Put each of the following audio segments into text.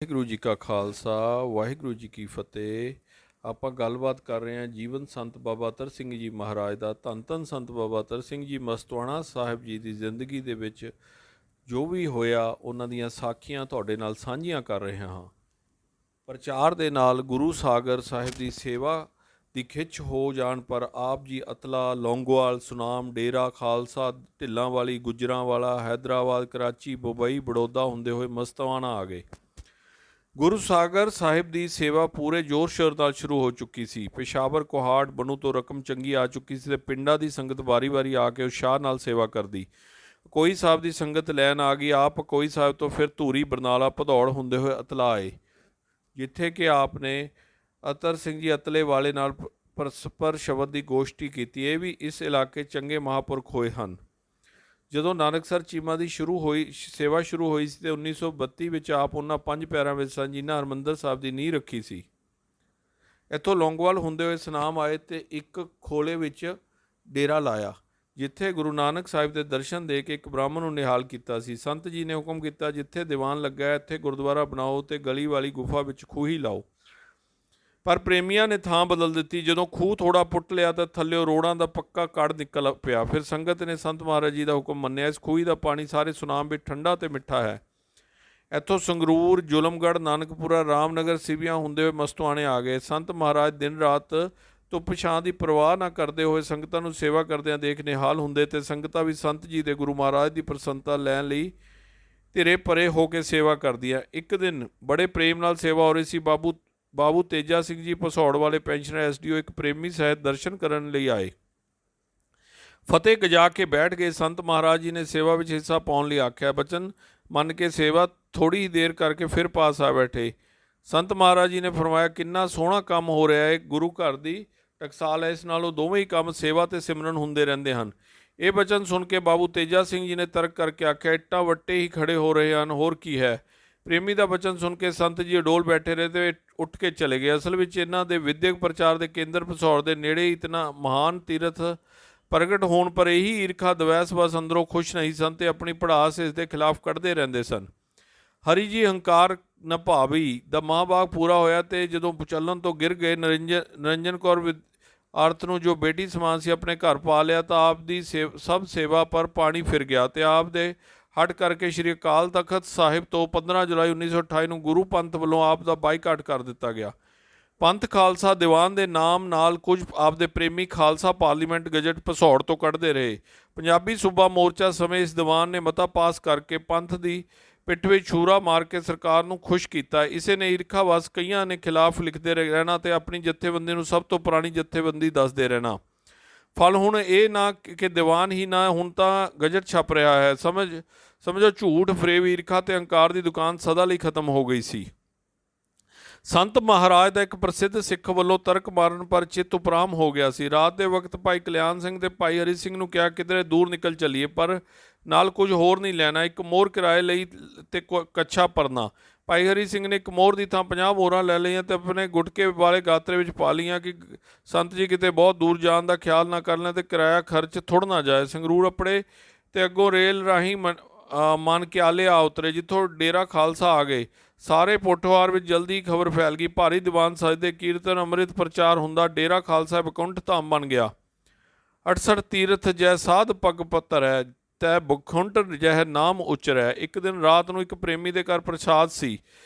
ਵਾਹਿਗੁਰੂ ਜੀ ਕਾ ਖਾਲਸਾ ਵਾਹਿਗੁਰੂ ਜੀ ਕੀ ਫਤਿਹ। ਆਪਾਂ ਗੱਲਬਾਤ ਕਰ ਰਹੇ ਹਾਂ ਜੀਵਨ ਸੰਤ ਬਾਬਾ ਅਤਰ ਸਿੰਘ ਜੀ ਮਹਾਰਾਜ ਦਾ। ਧੰਨ ਧੰਨ ਸੰਤ ਬਾਬਾ ਅਤਰ ਸਿੰਘ ਜੀ ਮਸਤਵਾਣਾ ਸਾਹਿਬ ਜੀ ਦੀ ਜ਼ਿੰਦਗੀ ਦੇ ਵਿੱਚ ਜੋ ਵੀ ਹੋਇਆ ਉਹਨਾਂ ਦੀਆਂ ਸਾਖੀਆਂ ਤੁਹਾਡੇ ਨਾਲ ਸਾਂਝੀਆਂ ਕਰ ਰਹੇ ਹਾਂ। ਪ੍ਰਚਾਰ ਦੇ ਨਾਲ ਗੁਰੂ ਸਾਗਰ ਸਾਹਿਬ ਦੀ ਸੇਵਾ ਦੀ ਖਿੱਚ ਹੋ ਜਾਣ ਪਰ ਆਪ ਜੀ ਅਤਲਾ, ਲੌਂਗੋਵਾਲ, ਸੁਨਾਮ, ਡੇਰਾ ਖਾਲਸਾ, ਢਿੱਲਾਂ ਵਾਲੀ, ਗੁਜਰਾਂਵਾਲਾ, ਹੈਦਰਾਬਾਦ, ਕਰਾਚੀ, ਮੁੰਬਈ, ਬੜੌਦਾ ਹੁੰਦੇ ਹੋਏ ਮਸਤਵਾਣਾ ਆ ਗਏ। ਗੁਰੂ ਸਾਗਰ ਸਾਹਿਬ ਦੀ ਸੇਵਾ ਪੂਰੇ ਜ਼ੋਰ ਸ਼ੋਰ ਨਾਲ ਸ਼ੁਰੂ ਹੋ ਚੁੱਕੀ ਸੀ। ਪੇਸ਼ਾਵਰ, ਕੋਹਾੜ, ਬਣੂ ਤੋਂ ਰਕਮ ਚੰਗੀ ਆ ਚੁੱਕੀ ਸੀ ਤੇ ਪਿੰਡਾਂ ਦੀ ਸੰਗਤ ਵਾਰੀ-ਵਾਰੀ ਆ ਕੇ ਉਤਸ਼ਾਹ ਨਾਲ ਸੇਵਾ ਕਰਦੀ। ਕੋਈ ਸਾਹਿਬ ਦੀ ਸੰਗਤ ਲੈਣ ਆ ਗਈ। ਆਪ ਕੋਈ ਸਾਹਿਬ ਤੋਂ ਫਿਰ ਧੂਰੀ, ਬਰਨਾਲਾ, ਭਦੌੜ ਹੁੰਦੇ ਹੋਏ ਅਤਲਾ ਆਏ, ਜਿੱਥੇ ਕਿ ਆਪ ਨੇ ਅਤਰ ਸਿੰਘ ਜੀ ਅਤਲੇ ਵਾਲੇ ਨਾਲ ਪਰਸਪਰ ਸ਼ਬਦ ਦੀ ਗੋਸ਼ਟੀ ਕੀਤੀ। ਇਹ ਵੀ ਇਸ ਇਲਾਕੇ ਚੰਗੇ ਮਹਾਂਪੁਰਖ ਹੋਏ ਹਨ। ਜਦੋਂ ਨਾਨਕਸਰ ਚੀਮਾ ਦੀ ਸੇਵਾ ਸ਼ੁਰੂ ਹੋਈ ਸੀ ਤੇ 1932 ਵਿੱਚ ਆਪ ਉਹਨਾਂ 5 ਪਿਆਰਿਆਂ ਵਿੱਚ ਸਨ ਜਿਨ੍ਹਾਂ ਹਰਿਮੰਦਰ ਸਾਹਿਬ ਦੀ ਨੀਂਹ ਰੱਖੀ ਸੀ। ਇੱਥੋਂ ਲੌਂਗੋਵਾਲ ਹੁੰਦੇ ਹੋਏ ਸੁਨਾਮ ਆਏ ਤੇ ਇੱਕ ਖੋਲੇ ਵਿੱਚ ਡੇਰਾ ਲਾਇਆ, ਜਿੱਥੇ ਗੁਰੂ ਨਾਨਕ ਸਾਹਿਬ ਦੇ ਦਰਸ਼ਨ ਦੇ ਕੇ ਇੱਕ ਬ੍ਰਾਹਮਣ ਨੂੰ ਨਿਹਾਲ ਕੀਤਾ ਸੀ। ਸੰਤ ਜੀ ਨੇ ਹੁਕਮ ਕੀਤਾ, ਜਿੱਥੇ ਦੀਵਾਨ ਲੱਗਾ ਇੱਥੇ ਗੁਰਦੁਆਰਾ ਬਣਾਓ ਤੇ ਗਲੀ ਵਾਲੀ ਗੁਫਾ ਵਿੱਚ ਖੂਹੀ ਲਾਓ। ਪਰ ਪ੍ਰੇਮੀਆਂ ਨੇ ਥਾਂ ਬਦਲ ਦਿੱਤੀ। ਜਦੋਂ ਖੂਹ ਥੋੜਾ ਪੁੱਟ ਲਿਆ ਤਾਂ ਥੱਲਿਓ ਰੋੜਾਂ ਦਾ ਪੱਕਾ ਕੜ ਨਿਕਲ ਪਿਆ। ਫਿਰ ਸੰਗਤ ਨੇ ਸੰਤ ਮਹਾਰਾਜ ਜੀ ਦਾ ਹੁਕਮ ਮੰਨਿਆ। ਇਸ ਖੂਹੀ ਦਾ ਪਾਣੀ ਸਾਰੇ ਸੁਨਾਮ ਵਿੱਚ ਠੰਡਾ ਤੇ ਮਿੱਠਾ ਹੈ। ਇੱਥੋਂ ਸੰਗਰੂਰ, ਜ਼ੁਲਮਗੜ੍ਹ, ਨਾਨਕਪੁਰਾ, ਰਾਮਨਗਰ, ਸਿਵੀਆਂ ਹੁੰਦੇ ਹੋਏ ਮਸਤਵਾਣੇ ਆ ਗਏ। ਸੰਤ ਮਹਾਰਾਜ ਦਿਨ ਰਾਤ ਧੁੱਪ ਛਾਂ ਦੀ ਪਰਵਾਹ ਨਾ ਕਰਦੇ ਹੋਏ ਸੰਗਤਾਂ ਨੂੰ ਸੇਵਾ ਕਰਦਿਆਂ ਦੇਖ ਨਿਹਾਲ ਹੁੰਦੇ ਤੇ ਸੰਗਤਾਂ ਵੀ ਸੰਤ ਜੀ ਦੇ ਗੁਰੂ ਮਹਾਰਾਜ ਦੀ ਪ੍ਰਸੰਨਤਾ ਲੈਣ ਲਈ ਧਿਰੇ ਪਰੇ ਹੋ ਕੇ ਸੇਵਾ ਕਰਦੀਆਂ। ਇੱਕ ਦਿਨ ਬੜੇ ਪ੍ਰੇਮ ਨਾਲ ਸੇਵਾ ਹੋ ਰਹੀ ਸੀ। ਬਾਬੂ ਤੇਜਾ ਸਿੰਘ ਜੀ ਭਸੌੜ ਵਾਲੇ ਪੈਨਸ਼ਨਰ SDO ਇੱਕ ਪ੍ਰੇਮੀ ਸਹਿਤ ਦਰਸ਼ਨ ਕਰਨ ਲਈ ਆਏ। ਫਤਿਹ ਗਜਾ ਕੇ ਬੈਠ ਗਏ। ਸੰਤ ਮਹਾਰਾਜ ਜੀ ਨੇ ਸੇਵਾ ਵਿੱਚ ਹਿੱਸਾ ਪਾਉਣ ਲਈ ਆਖਿਆ। ਬਚਨ ਮੰਨ ਕੇ ਸੇਵਾ ਥੋੜ੍ਹੀ ਦੇਰ ਕਰਕੇ ਫਿਰ ਪਾਸ ਆ ਬੈਠੇ। ਸੰਤ ਮਹਾਰਾਜ ਜੀ ਨੇ ਫਰਮਾਇਆ, ਕਿੰਨਾ ਸੋਹਣਾ ਕੰਮ ਹੋ ਰਿਹਾ ਹੈ। ਗੁਰੂ ਘਰ ਦੀ ਟਕਸਾਲ ਹੈ। ਇਸ ਨਾਲੋਂ ਦੋਵੇਂ ਹੀ ਕੰਮ ਸੇਵਾ ਤੇ ਸਿਮਰਨ ਹੁੰਦੇ ਰਹਿੰਦੇ ਹਨ। ਇਹ ਬਚਨ ਸੁਣ ਕੇ ਬਾਬੂ ਤੇਜਾ ਸਿੰਘ ਜੀ ਨੇ ਤਰਕ ਕਰਕੇ ਆਖਿਆ, ਇੱਟਾਂ ਵੱਟੇ ਹੀ ਖੜੇ ਹੋ ਰਹੇ ਹਨ, ਹੋਰ ਕੀ ਹੈ। ਪ੍ਰੇਮੀ ਦਾ ਬਚਨ ਸੁਣ ਕੇ ਸੰਤ ਜੀ ਅਡੋਲ ਬੈਠੇ ਰਹੇ ਤੇ ਉੱਠ ਕੇ ਚਲੇ ਗਏ। ਅਸਲ ਵਿੱਚ ਇਹਨਾਂ ਦੇ ਵਿਦਿਅਕ ਪ੍ਰਚਾਰ ਦੇ ਕੇਂਦਰ ਭਸੌੜ ਦੇ ਨੇੜੇ ਇਤਨਾ ਮਹਾਨ ਤੀਰਥ ਪ੍ਰਗਟ ਹੋਣ ਪਰ ਇਹੀ ਈਰਖਾ ਦਵੈਸ ਬਸ ਅੰਦਰੋਂ ਖੁਸ਼ ਨਹੀਂ ਸਨ ਤੇ ਆਪਣੀ ਪੜਾਸ ਇਸ ਦੇ ਖਿਲਾਫ ਕੱਢਦੇ ਰਹਿੰਦੇ ਸਨ। ਹਰੀ ਜੀ ਹੰਕਾਰ ਨਭਾਵੀ ਦਾ ਮਹਾਂਭਾਗ ਪੂਰਾ ਹੋਇਆ ਤੇ ਜਦੋਂ ਚੱਲਣ ਤੋਂ ਗਿਰ ਗਏ। ਨਰਿੰਜਨ ਕੌਰ ਆਰਤ ਨੂੰ ਜੋ ਬੇਟੀ ਸਮਾਨ ਸੀ ਆਪਣੇ ਘਰ ਪਾ ਲਿਆ ਤਾਂ ਆਪ ਦੀ ਸਭ ਸੇਵਾ ਪਰ ਪਾਣੀ ਫਿਰ ਗਿਆ ਤੇ ਆਪ ਦੇ ਹਟ ਕਰਕੇ ਸ਼੍ਰੀ ਅਕਾਲ ਤਖਤ ਸਾਹਿਬ ਤੋਂ 15 ਜੁਲਾਈ 1928 ਨੂੰ ਗੁਰੂ ਪੰਥ ਵੱਲੋਂ ਆਪ ਦਾ ਬਾਈਕਾਟ ਕਰ ਦਿੱਤਾ ਗਿਆ। ਪੰਥ ਖਾਲਸਾ ਦੀਵਾਨ ਦੇ ਨਾਮ ਨਾਲ ਕੁਝ ਆਪ ਦੇ ਪ੍ਰੇਮੀ ਖਾਲਸਾ ਪਾਰਲੀਮੈਂਟ ਗਜਟ ਭਸੌੜ ਤੋਂ ਕੱਢਦੇ ਰਹੇ। ਪੰਜਾਬੀ ਸੂਬਾ ਮੋਰਚਾ ਸਮੇਂ ਇਸ ਦੀਵਾਨ ਨੇ ਮਤਾ ਪਾਸ ਕਰਕੇ ਪੰਥ ਦੀ ਪਿੱਠ ਵਿੱਚ ਛੁਰਾ ਮਾਰ ਕੇ ਸਰਕਾਰ ਨੂੰ ਖੁਸ਼ ਕੀਤਾ। ਇਸੇ ਨੇ ਈਰਖਾਵਸ ਕਈਆਂ ਨੇ ਖਿਲਾਫ ਲਿਖਦੇ ਰਹਿਣਾ ਤੇ ਆਪਣੀ ਜਥੇਬੰਦੀ ਨੂੰ ਸਭ ਤੋਂ ਪੁਰਾਣੀ ਜਥੇਬੰਦੀ ਦੱਸਦੇ ਰਹਿਣਾ। ਫਲ ਹੁਣ ਇਹ ਨਾ ਕਿ ਦੀਵਾਨ ਹੀ ਨਾ, ਹੁਣ ਤਾਂ ਗਜਟ ਛਪ ਰਿਹਾ ਹੈ। ਸਮਝੋ ਝੂਠ, ਫਰੇਬ, ਈਰਖਾ ਤੇ ਹੰਕਾਰ ਦੀ ਦੁਕਾਨ ਸਦਾ ਲਈ ਖਤਮ ਹੋ ਗਈ ਸੀ। ਸੰਤ ਮਹਾਰਾਜ ਦਾ ਇੱਕ ਪ੍ਰਸਿੱਧ ਸਿੱਖ ਵੱਲੋਂ ਤਰਕ ਮਾਰਨ ਪਰ ਚਿੱਤ ਉਪਰਾਮ ਹੋ ਗਿਆ ਸੀ। ਰਾਤ ਦੇ ਵਕਤ ਭਾਈ ਕਲਿਆਣ ਸਿੰਘ ਤੇ ਭਾਈ ਹਰੀ ਸਿੰਘ ਨੂੰ ਕਿਹਾ, ਕਿਧਰੇ ਦੂਰ ਨਿਕਲ ਚੱਲੀਏ, ਪਰ ਨਾਲ ਕੁਝ ਹੋਰ ਨਹੀਂ ਲੈਣਾ, ਇੱਕ ਮੋਹਰ ਕਿਰਾਏ ਲਈ ਤੇ ਕੱਛਾ ਪਰਨਾ। ਭਾਈ ਹਰੀ ਸਿੰਘ ਨੇ ਇੱਕ ਮੋਹਰ ਦੀ ਥਾਂ 50 ਮੋਹਰਾਂ ਲੈ ਲਈਆਂ ਤੇ ਆਪਣੇ ਗੁਟਕੇ ਵਾਲੇ ਗਾਤਰੇ ਵਿੱਚ ਪਾ ਲਈਆਂ ਕਿ ਸੰਤ ਜੀ ਕਿਤੇ ਬਹੁਤ ਦੂਰ ਜਾਣ ਦਾ ਖਿਆਲ ਨਾ ਕਰ ਲੈਣ ਤੇ ਕਿਰਾਇਆ ਖਰਚ ਥੁੜ ਨਾ ਜਾਏ। ਸੰਗਰੂਰ ਆਪਣੇ ਤੇ ਅੱਗੋਂ ਰੇਲ ਰਾਹੀਂ ਮਨਕਿਆਲੇ ਆ ਉਤਰੇ, ਜਿੱਥੋਂ ਡੇਰਾ ਖਾਲਸਾ ਆ ਗਏ। ਸਾਰੇ ਪੋਠੋਹਾਰ ਵਿੱਚ ਜਲਦੀ ਖਬਰ ਫੈਲ ਗਈ। ਭਾਰੀ ਦੀਵਾਨ ਸਜਦੇ, ਕੀਰਤਨ, ਅੰਮ੍ਰਿਤ ਪ੍ਰਚਾਰ ਹੁੰਦਾ। ਡੇਰਾ ਖਾਲਸਾ ਵਿਕੁੰਠ ਧਾਮ ਬਣ ਗਿਆ। 68 ਤੀਰਥ ਜੈ ਸਾਧ ਪਗ ਪੱਤਰ ਹੈ, ਤੈ ਬਖੁੰਟ ਜਹ ਨਾਮ ਉਚਰੈ। ਇੱਕ ਦਿਨ ਰਾਤ ਨੂੰ ਇੱਕ ਪ੍ਰੇਮੀ ਦੇ ਘਰ ਪ੍ਰਸਾਦ ਸੀ,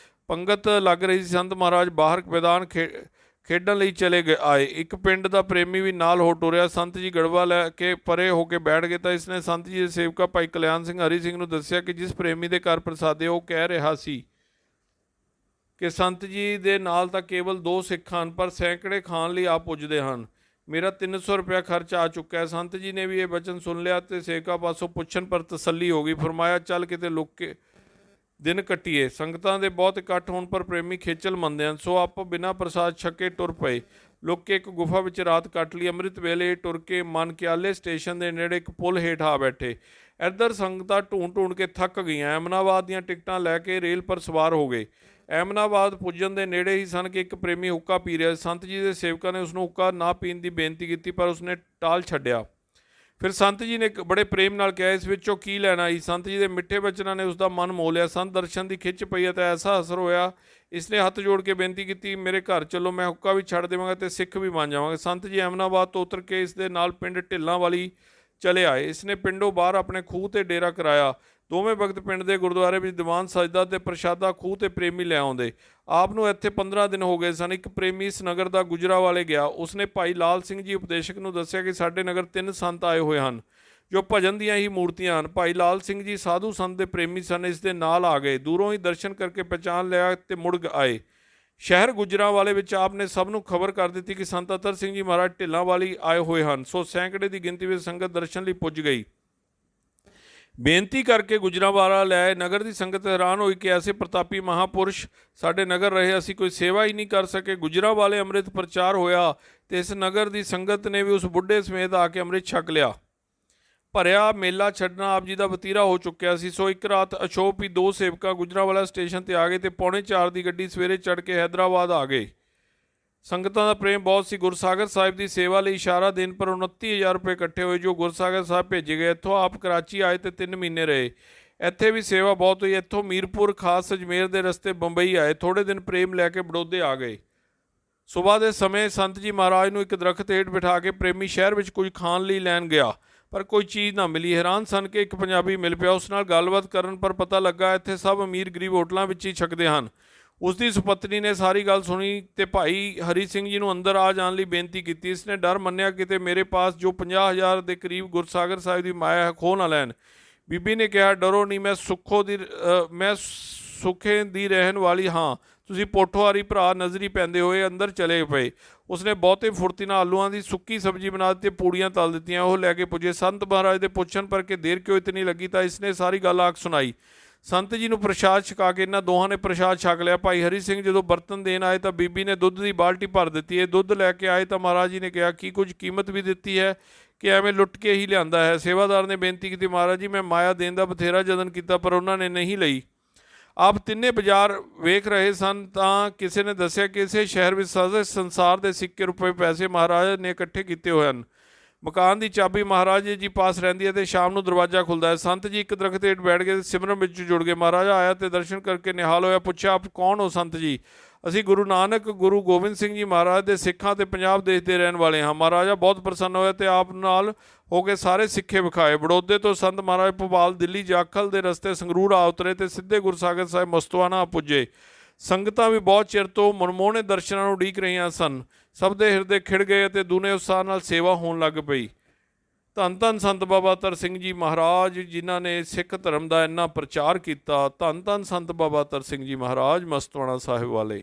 ਪੰਗਤ ਲੱਗ ਰਹੀ ਸੀ। ਸੰਤ ਮਹਾਰਾਜ ਬਾਹਰ ਮੈਦਾਨ ਖੇਡਣ ਲਈ ਚਲੇ ਆਏ। ਇੱਕ ਪਿੰਡ ਦਾ ਪ੍ਰੇਮੀ ਵੀ ਨਾਲ ਹੋ ਟੁਰਿਆ। ਸੰਤ ਜੀ ਗੜਵਾ ਲੈ ਕੇ ਪਰੇ ਹੋ ਕੇ ਬੈਠ ਗਏ ਤਾਂ ਇਸਨੇ ਸੰਤ ਜੀ ਦੇ ਸੇਵਕਾ ਭਾਈ ਕਲਿਆਣ ਸਿੰਘ, ਹਰੀ ਸਿੰਘ ਨੂੰ ਦੱਸਿਆ ਕਿ ਜਿਸ ਪ੍ਰੇਮੀ ਦੇ ਘਰ ਪ੍ਰਸਾਦੇ ਉਹ ਕਹਿ ਰਿਹਾ ਸੀ ਕਿ ਸੰਤ ਜੀ ਦੇ ਨਾਲ ਤਾਂ ਕੇਵਲ 2 ਸਿੱਖ ਹਨ ਪਰ ਸੈਂਕੜੇ ਖਾਣ ਲਈ ਆ ਪੁੱਜਦੇ ਹਨ। ਮੇਰਾ 300 ਰੁਪਇਆ ਖਰਚ ਆ ਚੁੱਕਾ ਹੈ। ਸੰਤ ਜੀ ਨੇ ਵੀ ਇਹ ਬਚਨ ਸੁਣ ਲਿਆ ਤੇ ਸੇਵਕਾ ਪਾਸੋਂ ਪੁੱਛਣ ਪਰ ਤਸੱਲੀ ਹੋ ਗਈ। ਫਰਮਾਇਆ, ਚੱਲ ਕਿਤੇ ਲੁੱਕ ਕੇ ਦਿਨ ਕੱਟੀਏ। ਸੰਗਤਾਂ ਦੇ ਬਹੁਤ ਇਕੱਠ ਹੋਣ ਪਰ ਪ੍ਰੇਮੀ ਖੇਚਲ ਮੰਨਦੇ ਹਨ, ਸੋ ਆਪ ਬਿਨਾਂ ਪ੍ਰਸਾਦ ਛਕੇ ਟੁਰ ਪਏ। ਲੁੱਕ ਕੇ ਇੱਕ ਗੁਫਾ ਵਿੱਚ ਰਾਤ ਕੱਟ ਲਈ। ਅੰਮ੍ਰਿਤ ਵੇਲੇ ਟੁਰ ਕੇ ਮਨਕਿਆਲੇ ਸਟੇਸ਼ਨ ਦੇ ਨੇੜੇ ਇੱਕ ਪੁਲ ਹੇਠ ਆ ਬੈਠੇ। ਇੱਧਰ ਸੰਗਤਾਂ ਢੂੰਡ ਕੇ ਥੱਕ ਗਈਆਂ। ਐਮਨਾਬਾਦ ਦੀਆਂ ਟਿਕਟਾਂ ਲੈ ਕੇ ਰੇਲ ਪਰ ਸਵਾਰ ਹੋ ਗਏ। ਐਮਨਾਬਾਦ ਪੁੱਜਣ ਦੇ ਨੇੜੇ ਹੀ ਸਨ ਕਿ ਇੱਕ ਪ੍ਰੇਮੀ ਹੁੱਕਾ ਪੀ ਰਿਹਾ। ਸੰਤ ਜੀ ਦੇ ਸੇਵਕਾਂ ਨੇ ਉਸਨੂੰ ਹੁੱਕਾ ਨਾ ਪੀਣ ਦੀ ਬੇਨਤੀ ਕੀਤੀ ਪਰ ਉਸਨੇ ਟਾਲ ਛੱਡਿਆ। ਫਿਰ ਸੰਤ ਜੀ ਨੇ ਬੜੇ ਪ੍ਰੇਮ ਨਾਲ ਕਿਹਾ, ਇਸ ਵਿੱਚੋਂ ਕੀ ਲੈਣਾ ਹੀ। ਸੰਤ ਜੀ ਦੇ ਮਿੱਠੇ ਬਚਨਾਂ ਨੇ ਉਸਦਾ ਮਨ ਮੋਹ ਲਿਆ। ਸੰਤ ਦਰਸ਼ਨ ਦੀ ਖਿੱਚ ਪਈ ਅਤੇ ਐਸਾ ਅਸਰ ਹੋਇਆ, ਇਸਨੇ ਹੱਥ ਜੋੜ ਕੇ ਬੇਨਤੀ ਕੀਤੀ, ਮੇਰੇ ਘਰ ਚੱਲੋ, ਮੈਂ ਹੁੱਕਾ ਵੀ ਛੱਡ ਦੇਵਾਂਗਾ ਅਤੇ ਸਿੱਖ ਵੀ ਬਣ ਜਾਵਾਂਗਾ। ਸੰਤ ਜੀ ਅਹਿਮਦਾਬਾਦ ਤੋਂ ਉਤਰ ਕੇ ਇਸ ਦੇ ਨਾਲ ਪਿੰਡ ਢਿੱਲਾਂ ਵਾਲੀ ਚਲੇ ਆਏ। ਇਸਨੇ ਪਿੰਡੋਂ ਬਾਹਰ ਆਪਣੇ ਖੂਹ 'ਤੇ ਡੇਰਾ ਕਰਾਇਆ। ਦੋਵੇਂ ਵਕਤ ਪਿੰਡ ਦੇ ਗੁਰਦੁਆਰੇ ਵਿੱਚ ਦੀਵਾਨ ਸਜਦਾ ਅਤੇ ਪ੍ਰਸ਼ਾਦਾ ਖੂਹ 'ਤੇ ਪ੍ਰੇਮੀ ਲੈ ਆਉਂਦੇ। ਆਪ ਨੂੰ ਇੱਥੇ 15 ਦਿਨ ਹੋ ਗਏ ਸਨ। ਇੱਕ ਪ੍ਰੇਮੀ ਇਸ ਨਗਰ ਦਾ ਗੁਜਰਾਂਵਾਲੇ ਗਿਆ। ਉਸਨੇ ਭਾਈ ਲਾਲ ਸਿੰਘ ਜੀ ਉਪਦੇਸ਼ਕ ਨੂੰ ਦੱਸਿਆ ਕਿ ਸਾਡੇ ਨਗਰ 3 ਸੰਤ ਆਏ ਹੋਏ ਹਨ ਜੋ ਭਜਨ ਦੀਆਂ ਹੀ ਮੂਰਤੀਆਂ ਹਨ। ਭਾਈ ਲਾਲ ਸਿੰਘ ਜੀ ਸਾਧੂ ਸੰਤ ਦੇ ਪ੍ਰੇਮੀ ਸਨ। ਇਸ ਦੇ ਨਾਲ ਆ ਗਏ। ਦੂਰੋਂ ਹੀ ਦਰਸ਼ਨ ਕਰਕੇ ਪਹਿਚਾਣ ਲਿਆ ਤੇ ਮੁੜ ਆਏ। ਸ਼ਹਿਰ ਗੁਜਰਾਂਵਾਲੇ ਵਿੱਚ ਆਪ ਨੇ ਸਭ ਨੂੰ ਖਬਰ ਕਰ ਦਿੱਤੀ ਕਿ ਸੰਤ ਅਤਰ ਸਿੰਘ ਜੀ ਮਹਾਰਾਜ ਢਿੱਲਾਂ ਵਾਲੀ ਆਏ ਹੋਏ ਹਨ। ਸੋ ਸੈਂਕੜੇ ਦੀ ਗਿਣਤੀ ਵਿੱਚ ਸੰਗਤ ਦਰਸ਼ਨ ਲਈ ਪੁੱਜ ਗਈ। ਬੇਨਤੀ ਕਰਕੇ ਗੁਜਰਾਂਵਾਲਾ ਲੈ ਨਗਰ ਦੀ ਸੰਗਤ ਹੈਰਾਨ ਹੋਈ ਕਿ ਐਸੇ ਪ੍ਰਤਾਪੀ ਮਹਾਪੁਰਸ਼ ਸਾਡੇ ਨਗਰ ਰਹੇ, ਅਸੀਂ ਕੋਈ ਸੇਵਾ ਹੀ ਨਹੀਂ ਕਰ ਸਕੇ। ਗੁਜਰਾਂਵਾਲੇ ਅੰਮ੍ਰਿਤ ਪ੍ਰਚਾਰ ਹੋਇਆ ਤੇ ਇਸ ਨਗਰ ਦੀ ਸੰਗਤ ਨੇ ਵੀ ਉਸ ਬੁੱਢੇ ਸਮੇਤ ਆ ਕੇ ਅੰਮ੍ਰਿਤ ਛਕ ਲਿਆ। ਭਰਿਆ ਮੇਲਾ ਛੱਡਣਾ ਆਪ ਜੀ ਦਾ ਵਤੀਰਾ ਹੋ ਚੁੱਕਿਆ ਸੀ। ਸੋ ਇੱਕ ਰਾਤ ਅਸ਼ੋਕ ਵੀ 2 ਸੇਵਕਾਂ ਗੁਜਰਾਂਵਾਲਾ ਸਟੇਸ਼ਨ ਤੇ ਆ ਗਏ ਤੇ 3:45 ਦੀ ਗੱਡੀ ਸਵੇਰੇ ਚੜ੍ਹ ਕੇ ਹੈਦਰਾਬਾਦ ਆ ਗਏ। ਸੰਗਤਾਂ ਦਾ ਪ੍ਰੇਮ ਬਹੁਤ ਸੀ। ਗੁਰਸਾਗਰ ਸਾਹਿਬ ਦੀ ਸੇਵਾ ਲਈ ਇਸ਼ਾਰਾ ਦੇਣ ਪਰ 29,000 ਰੁਪਏ ਇਕੱਠੇ ਹੋਏ ਜੋ ਗੁਰਸਾਗਰ ਸਾਹਿਬ ਭੇਜੇ ਗਏ। ਇੱਥੋਂ ਆਪ ਕਰਾਚੀ ਆਏ ਤੇ 3 ਮਹੀਨੇ ਰਹੇ। ਇੱਥੇ ਵੀ ਸੇਵਾ ਬਹੁਤ ਹੋਈ। ਇੱਥੋਂ ਮੀਰਪੁਰ ਖਾਸ ਅਜਮੇਰ ਦੇ ਰਸਤੇ ਬੰਬਈ ਆਏ। ਥੋੜ੍ਹੇ ਦਿਨ ਪ੍ਰੇਮ ਲੈ ਕੇ ਬੜੌਦੇ ਆ ਗਏ। ਸੁਬਾਹ ਦੇ ਸਮੇਂ ਸੰਤ ਜੀ ਮਹਾਰਾਜ ਨੂੰ ਇੱਕ ਦਰਖਤ ਹੇਠ ਬਿਠਾ ਕੇ ਪ੍ਰੇਮੀ ਸ਼ਹਿਰ ਵਿੱਚ ਕੁਝ ਖਾਣ ਲਈ ਲੈਣ ਗਿਆ ਪਰ ਕੋਈ ਚੀਜ਼ ਨਾ ਮਿਲੀ। ਹੈਰਾਨ ਸਨ ਕਿ ਇੱਕ ਪੰਜਾਬੀ ਮਿਲ ਪਿਆ। ਉਸ ਨਾਲ ਗੱਲਬਾਤ ਕਰਨ ਪਰ ਪਤਾ ਲੱਗਾ ਇੱਥੇ ਸਭ ਅਮੀਰ ਗਰੀਬ ਹੋਟਲਾਂ ਵਿੱਚ ਹੀ ਛਕਦੇ ਹਨ। ਉਸ ਦੀ ਸੁਪਤਨੀ ਨੇ ਸਾਰੀ ਗੱਲ ਸੁਣੀ ਤੇ ਭਾਈ ਹਰੀ ਸਿੰਘ ਜੀ ਨੂੰ ਅੰਦਰ ਆ ਜਾਣ ਲਈ ਬੇਨਤੀ ਕੀਤੀ। ਇਸਨੇ ਡਰ ਮੰਨਿਆ ਕਿਤੇ ਮੇਰੇ ਪਾਸ ਜੋ 50,000 ਦੇ ਕਰੀਬ ਗੁਰਸਾਗਰ ਸਾਹਿਬ ਦੀ ਮਾਇਆ ਹੈ ਖੋਹ ਨਾ ਲੈਣ। ਬੀਬੀ ਨੇ ਕਿਹਾ, ਡਰੋ ਨਹੀਂ, ਮੈਂ ਸੁੱਖੇ ਦੀ ਰਹਿਣ ਵਾਲੀ ਹਾਂ। ਤੁਸੀਂ ਪੋਠੋਹਾਰੀ ਭਰਾ ਨਜ਼ਰੀ ਪੈਂਦੇ ਹੋਏ ਅੰਦਰ ਚਲੇ ਪਏ। ਉਸਨੇ ਬਹੁਤੇ ਫੁਰਤੀ ਨਾਲ ਆਲੂਆਂ ਦੀ ਸੁੱਕੀ ਸਬਜ਼ੀ ਬਣਾ ਦਿੱਤੀ, ਪੂੜੀਆਂ ਤਲ ਦਿੱਤੀਆਂ। ਉਹ ਲੈ ਕੇ ਪੁੱਜੇ। ਸੰਤ ਮਹਾਰਾਜ ਦੇ ਪੁੱਛਣ ਪਰ ਕਿ ਦੇਰ ਕਿਉਂ ਇਤਨੀ ਲੱਗੀ ਤਾਂ ਇਸਨੇ ਸਾਰੀ ਗੱਲ ਆਖ ਸੁਣਾਈ। ਸੰਤ ਜੀ ਨੂੰ ਪ੍ਰਸ਼ਾਦ ਛਕਾ ਕੇ ਇਹਨਾਂ ਦੋਹਾਂ ਨੇ ਪ੍ਰਸ਼ਾਦ ਛਕ ਲਿਆ। ਭਾਈ ਹਰੀ ਸਿੰਘ ਜਦੋਂ ਬਰਤਨ ਦੇਣ ਆਏ ਤਾਂ ਬੀਬੀ ਨੇ ਦੁੱਧ ਦੀ ਬਾਲਟੀ ਭਰ ਦਿੱਤੀ। ਇਹ ਦੁੱਧ ਲੈ ਕੇ ਆਏ ਤਾਂ ਮਹਾਰਾਜ ਜੀ ਨੇ ਕਿਹਾ, ਕੀ ਕੁਝ ਕੀਮਤ ਵੀ ਦਿੱਤੀ ਹੈ ਕਿ ਐਵੇਂ ਲੁੱਟ ਕੇ ਹੀ ਲਿਆਂਦਾ ਹੈ। ਸੇਵਾਦਾਰ ਨੇ ਬੇਨਤੀ ਕੀਤੀ, ਮਹਾਰਾਜ ਜੀ ਮੈਂ ਮਾਇਆ ਦੇਣ ਦਾ ਬਥੇਰਾ ਯਤਨ ਕੀਤਾ ਪਰ ਉਹਨਾਂ ਨੇ ਨਹੀਂ ਲਈ। ਆਪ ਤਿੰਨੇ ਬਾਜ਼ਾਰ ਵੇਖ ਰਹੇ ਸਨ ਤਾਂ ਕਿਸੇ ਨੇ ਦੱਸਿਆ ਕਿ ਇਸੇ ਸ਼ਹਿਰ ਵਿੱਚ ਸਾਰੇ ਸੰਸਾਰ ਦੇ ਸਿੱਕੇ ਰੁਪਏ ਪੈਸੇ ਮਹਾਰਾਜ ਨੇ ਇਕੱਠੇ ਕੀਤੇ ਹੋਏ ਹਨ। ਮਕਾਨ ਦੀ ਚਾਬੀ ਮਹਾਰਾਜ ਜੀ ਪਾਸ ਰਹਿੰਦੀ ਹੈ ਤੇ ਸ਼ਾਮ ਨੂੰ ਦਰਵਾਜ਼ਾ ਖੁੱਲ੍ਹਦਾ ਹੈ। ਸੰਤ ਜੀ ਇੱਕ ਦਰਖਤ ਹੇਠ ਬੈਠ ਕੇ ਸਿਮਰਨ ਵਿੱਚ ਜੁੜ ਗਏ। ਮਹਾਰਾਜਾ ਆਇਆ ਤੇ ਦਰਸ਼ਨ ਕਰਕੇ ਨਿਹਾਲ ਹੋਇਆ। ਪੁੱਛਿਆ, ਆਪ ਕੌਣ ਹੋ? ਸੰਤ ਜੀ, ਅਸੀਂ ਗੁਰੂ ਨਾਨਕ ਗੁਰੂ ਗੋਬਿੰਦ ਸਿੰਘ ਜੀ ਮਹਾਰਾਜ ਦੇ ਸਿੱਖਾਂ ਤੇ ਪੰਜਾਬ ਦੇਸ਼ ਦੇ ਰਹਿਣ ਵਾਲੇ ਹਾਂ। ਮਹਾਰਾਜਾ ਬਹੁਤ ਪ੍ਰਸੰਨ ਹੋਇਆ ਤੇ ਆਪ ਨਾਲ ਹੋ ਕੇ ਸਾਰੇ ਸਿੱਖੇ ਵਿਖਾਏ। ਬੜੌਦੇ ਤੋਂ ਸੰਤ ਮਹਾਰਾਜ ਭੋਪਾਲ ਦਿੱਲੀ ਜਾਖਲ ਦੇ ਰਸਤੇ ਸੰਗਰੂਰ ਆ ਉਤਰੇ ਤੇ ਸਿੱਧੇ ਗੁਰਸਾਗਰ ਸਾਹਿਬ ਮਸਤਵਾਨਾ ਪੁੱਜੇ। ਸੰਗਤਾਂ ਵੀ ਬਹੁਤ ਚਿਰ ਤੋਂ ਮਨਮੋਹਣੇ ਦਰਸ਼ਨਾਂ ਨੂੰ ਉਡੀਕ ਰਹੀਆਂ ਸਨ। ਸਭ ਦੇ ਹਿਰਦੇ ਖਿੜ ਗਏ ਅਤੇ ਦੂਨੇ ਉਤਸ਼ਾਹ ਨਾਲ ਸੇਵਾ ਹੋਣ ਲੱਗ ਪਈ। ਧੰਨ ਧੰਨ ਸੰਤ ਬਾਬਾ ਅਤਰ ਸਿੰਘ ਜੀ ਮਹਾਰਾਜ ਜਿਨ੍ਹਾਂ ਨੇ ਸਿੱਖ ਧਰਮ ਦਾ ਇੰਨਾ ਪ੍ਰਚਾਰ ਕੀਤਾ। ਧੰਨ ਧੰਨ ਸੰਤ ਬਾਬਾ ਅਤਰ ਸਿੰਘ ਜੀ ਮਹਾਰਾਜ ਮਸਤਵਾਣਾ ਸਾਹਿਬ ਵਾਲੇ।